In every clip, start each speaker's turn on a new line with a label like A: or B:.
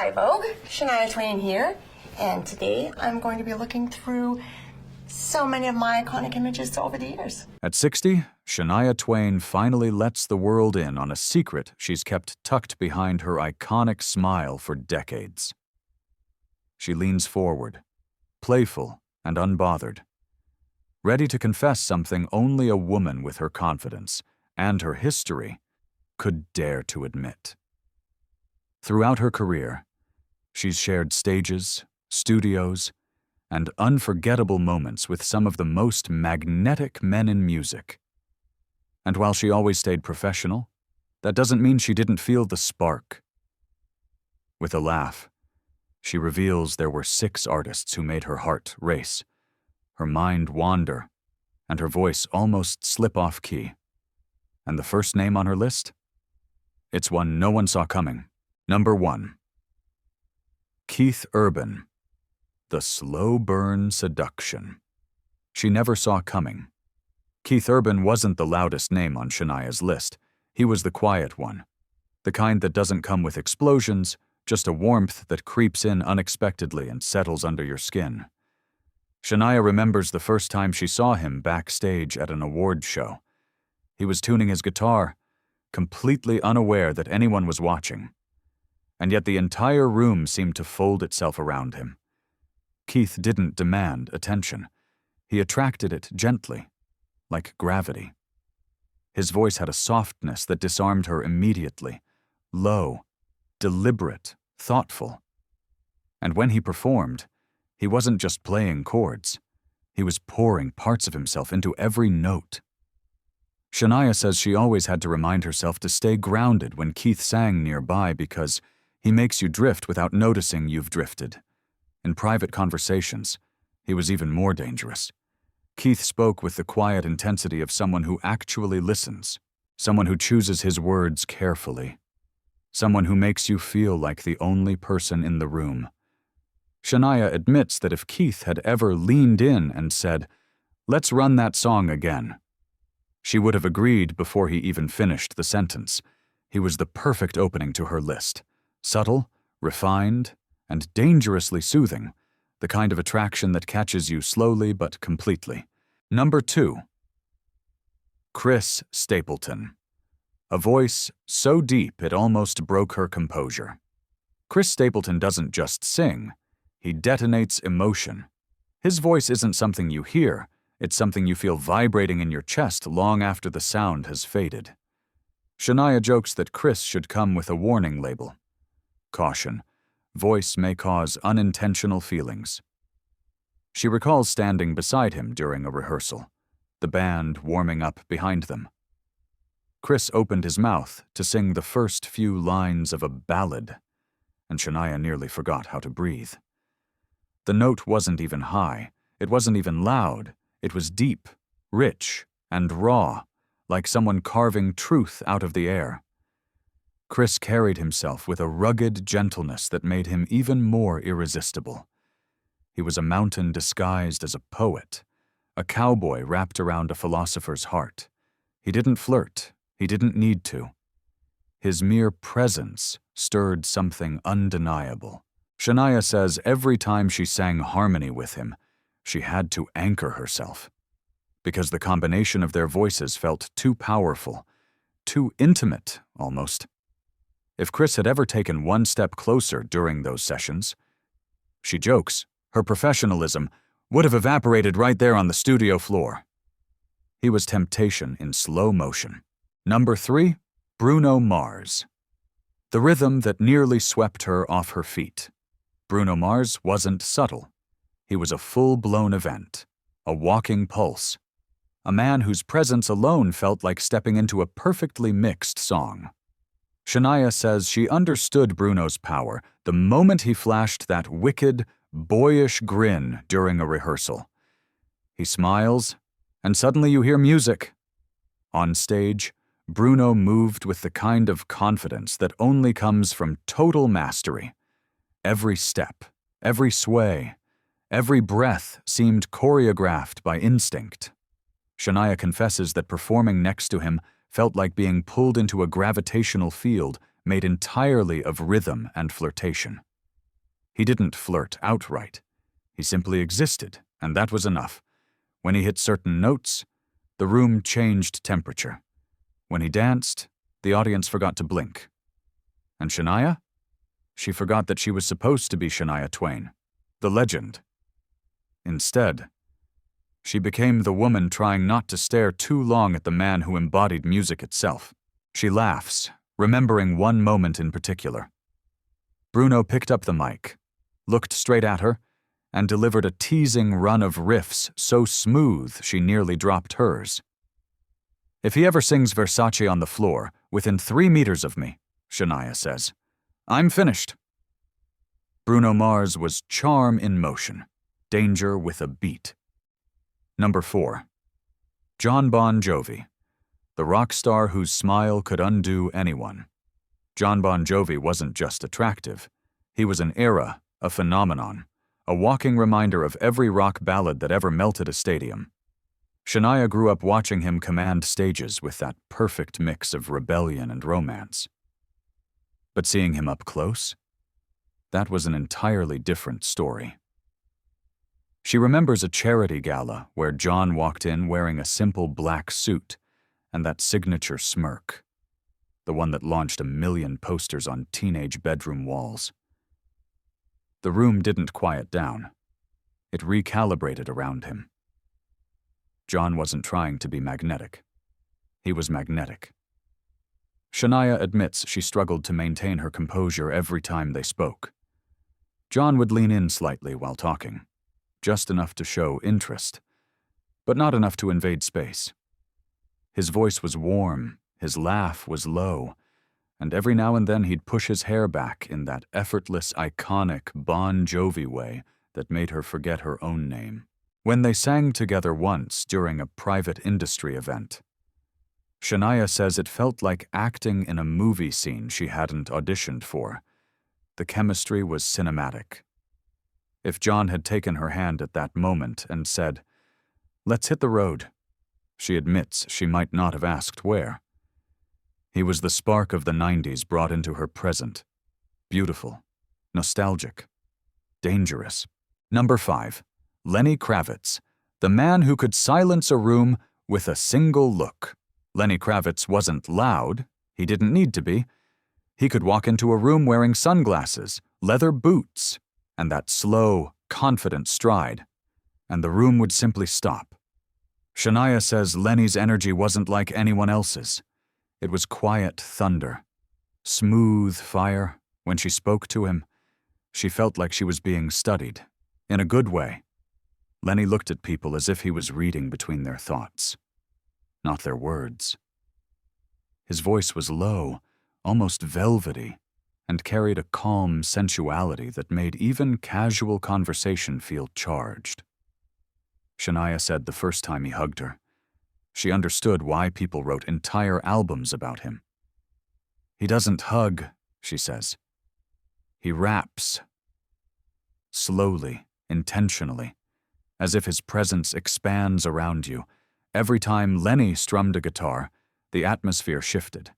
A: Hi, Vogue. Shania Twain here, and today I'm going to be looking through so many of my iconic images over the years.
B: At 60, Shania Twain finally lets the world in on a secret she's kept tucked behind her iconic smile for decades. She leans forward, playful and unbothered, ready to confess something only a woman with her confidence and her history could dare to admit. Throughout her career, she's shared stages, studios, and unforgettable moments with some of the most magnetic men in music. And while she always stayed professional, that doesn't mean she didn't feel the spark. With a laugh, she reveals there were 6 artists who made her heart race, her mind wander, and her voice almost slip off key. And the first name on her list? It's one no one saw coming. Number 1. Keith Urban. The Slow Burn Seduction. She never saw coming. Keith Urban wasn't the loudest name on Shania's list. He was the quiet one. The kind that doesn't come with explosions, just a warmth that creeps in unexpectedly and settles under your skin. Shania remembers the first time she saw him backstage at an award show. He was tuning his guitar, completely unaware that anyone was watching. And yet the entire room seemed to fold itself around him. Keith didn't demand attention. He attracted it gently, like gravity. His voice had a softness that disarmed her immediately, low, deliberate, thoughtful. And when he performed, he wasn't just playing chords. He was pouring parts of himself into every note. Shania says she always had to remind herself to stay grounded when Keith sang nearby because he makes you drift without noticing you've drifted. In private conversations, he was even more dangerous. Keith spoke with the quiet intensity of someone who actually listens, someone who chooses his words carefully, someone who makes you feel like the only person in the room. Shania admits that if Keith had ever leaned in and said, "Let's run that song again," she would have agreed before he even finished the sentence. He was the perfect opening to her list. Subtle, refined, and dangerously soothing, the kind of attraction that catches you slowly but completely. Number 2. Chris Stapleton. A voice so deep it almost broke her composure. Chris Stapleton doesn't just sing, he detonates emotion. His voice isn't something you hear, it's something you feel vibrating in your chest long after the sound has faded. Shania jokes that Chris should come with a warning label. Caution. Voice may cause unintentional feelings. She recalls standing beside him during a rehearsal, the band warming up behind them. Chris opened his mouth to sing the first few lines of a ballad, and Shania nearly forgot how to breathe. The note wasn't even high, it wasn't even loud, it was deep, rich, and raw, like someone carving truth out of the air. Chris carried himself with a rugged gentleness that made him even more irresistible. He was a mountain disguised as a poet, a cowboy wrapped around a philosopher's heart. He didn't flirt, he didn't need to. His mere presence stirred something undeniable. Shania says every time she sang harmony with him, she had to anchor herself, because the combination of their voices felt too powerful, too intimate, almost. If Chris had ever taken one step closer during those sessions, she jokes, her professionalism would have evaporated right there on the studio floor. He was temptation in slow motion. Number 3, Bruno Mars. The rhythm that nearly swept her off her feet. Bruno Mars wasn't subtle. He was a full-blown event, a walking pulse, a man whose presence alone felt like stepping into a perfectly mixed song. Shania says she understood Bruno's power the moment he flashed that wicked, boyish grin during a rehearsal. He smiles, and suddenly you hear music. On stage, Bruno moved with the kind of confidence that only comes from total mastery. Every step, every sway, every breath seemed choreographed by instinct. Shania confesses that performing next to him felt like being pulled into a gravitational field made entirely of rhythm and flirtation. He didn't flirt outright. He simply existed, and that was enough. When he hit certain notes, the room changed temperature. When he danced, the audience forgot to blink. And Shania? She forgot that she was supposed to be Shania Twain, the legend. Instead, she became the woman trying not to stare too long at the man who embodied music itself. She laughs, remembering one moment in particular. Bruno picked up the mic, looked straight at her, and delivered a teasing run of riffs so smooth she nearly dropped hers. "If he ever sings Versace on the floor, within 3 meters of me," Shania says, "I'm finished." Bruno Mars was charm in motion, danger with a beat. Number 4. Jon Bon Jovi, the rock star whose smile could undo anyone. Jon Bon Jovi wasn't just attractive. He was an era, a phenomenon, a walking reminder of every rock ballad that ever melted a stadium. Shania grew up watching him command stages with that perfect mix of rebellion and romance. But seeing him up close? That was an entirely different story. She remembers a charity gala where John walked in wearing a simple black suit and that signature smirk, the one that launched 1,000,000 posters on teenage bedroom walls. The room didn't quiet down. It recalibrated around him. John wasn't trying to be magnetic. He was magnetic. Shania admits she struggled to maintain her composure every time they spoke. John would lean in slightly while talking, just enough to show interest, but not enough to invade space. His voice was warm, his laugh was low, and every now and then he'd push his hair back in that effortless, iconic Bon Jovi way that made her forget her own name. When they sang together once during a private industry event, Shania says it felt like acting in a movie scene she hadn't auditioned for. The chemistry was cinematic. If John had taken her hand at that moment and said, "Let's hit the road," she admits she might not have asked where. He was the spark of the 90s brought into her present. Beautiful, nostalgic, dangerous. Number 5. Lenny Kravitz, the man who could silence a room with a single look. Lenny Kravitz wasn't loud. He didn't need to be. He could walk into a room wearing sunglasses, leather boots, and that slow, confident stride, and the room would simply stop. Shania says Lenny's energy wasn't like anyone else's. It was quiet thunder, smooth fire. When she spoke to him, she felt like she was being studied, in a good way. Lenny looked at people as if he was reading between their thoughts, not their words. His voice was low, almost velvety, and carried a calm sensuality that made even casual conversation feel charged. Shania said the first time he hugged her, she understood why people wrote entire albums about him. "He doesn't hug," she says. "He raps." Slowly, intentionally, as if his presence expands around you. Every time Lenny strummed a guitar, the atmosphere shifted.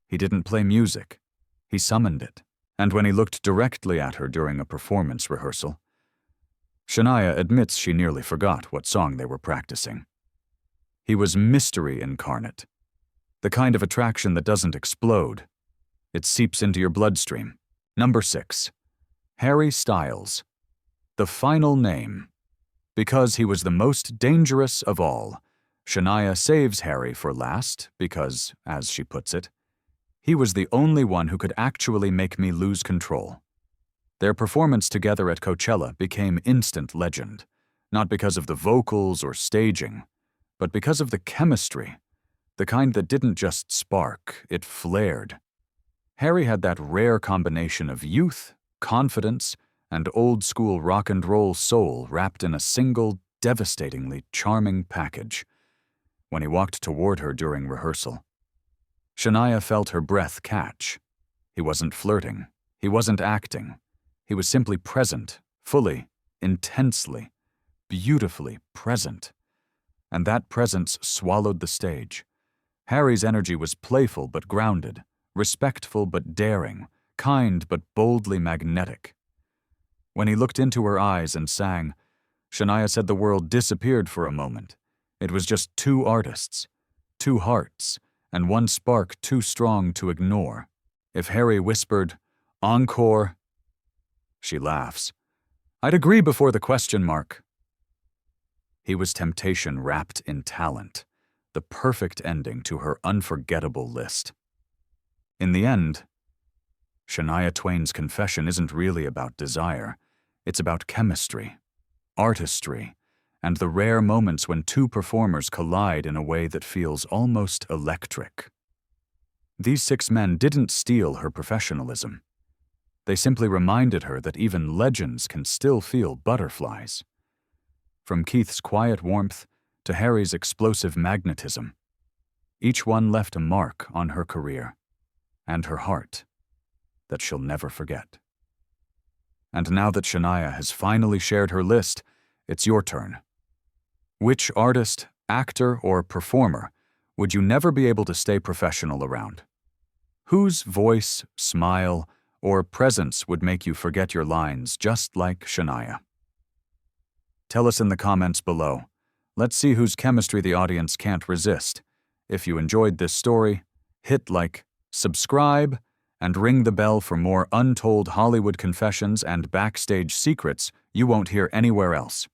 B: He didn't play music. He summoned it. And when he looked directly at her during a performance rehearsal, Shania admits she nearly forgot what song they were practicing. He was mystery incarnate, the kind of attraction that doesn't explode. It seeps into your bloodstream. Number 6. Harry Styles, the final name. Because he was the most dangerous of all, Shania saves Harry for last because, as she puts it, he was the only one who could actually make me lose control. Their performance together at Coachella became instant legend, not because of the vocals or staging, but because of the chemistry, the kind that didn't just spark, it flared. Harry had that rare combination of youth, confidence, and old-school rock and roll soul wrapped in a single, devastatingly charming package. When he walked toward her during rehearsal, Shania felt her breath catch. He wasn't flirting. He wasn't acting. He was simply present, fully, intensely, beautifully present. And that presence swallowed the stage. Harry's energy was playful but grounded, respectful but daring, kind but boldly magnetic. When he looked into her eyes and sang, Shania said the world disappeared for a moment. It was just two artists, two hearts, and one spark too strong to ignore. If Harry whispered, "Encore," she laughs. "I'd agree before the question mark." He was temptation wrapped in talent, the perfect ending to her unforgettable list. In the end, Shania Twain's confession isn't really about desire. It's about chemistry, artistry, and the rare moments when two performers collide in a way that feels almost electric. These 6 men didn't steal her professionalism. They simply reminded her that even legends can still feel butterflies. From Keith's quiet warmth to Harry's explosive magnetism, each one left a mark on her career and her heart that she'll never forget. And now that Shania has finally shared her list, it's your turn. Which artist, actor, or performer would you never be able to stay professional around? Whose voice, smile, or presence would make you forget your lines just like Shania? Tell us in the comments below. Let's see whose chemistry the audience can't resist. If you enjoyed this story, hit like, subscribe, and ring the bell for more untold Hollywood confessions and backstage secrets you won't hear anywhere else.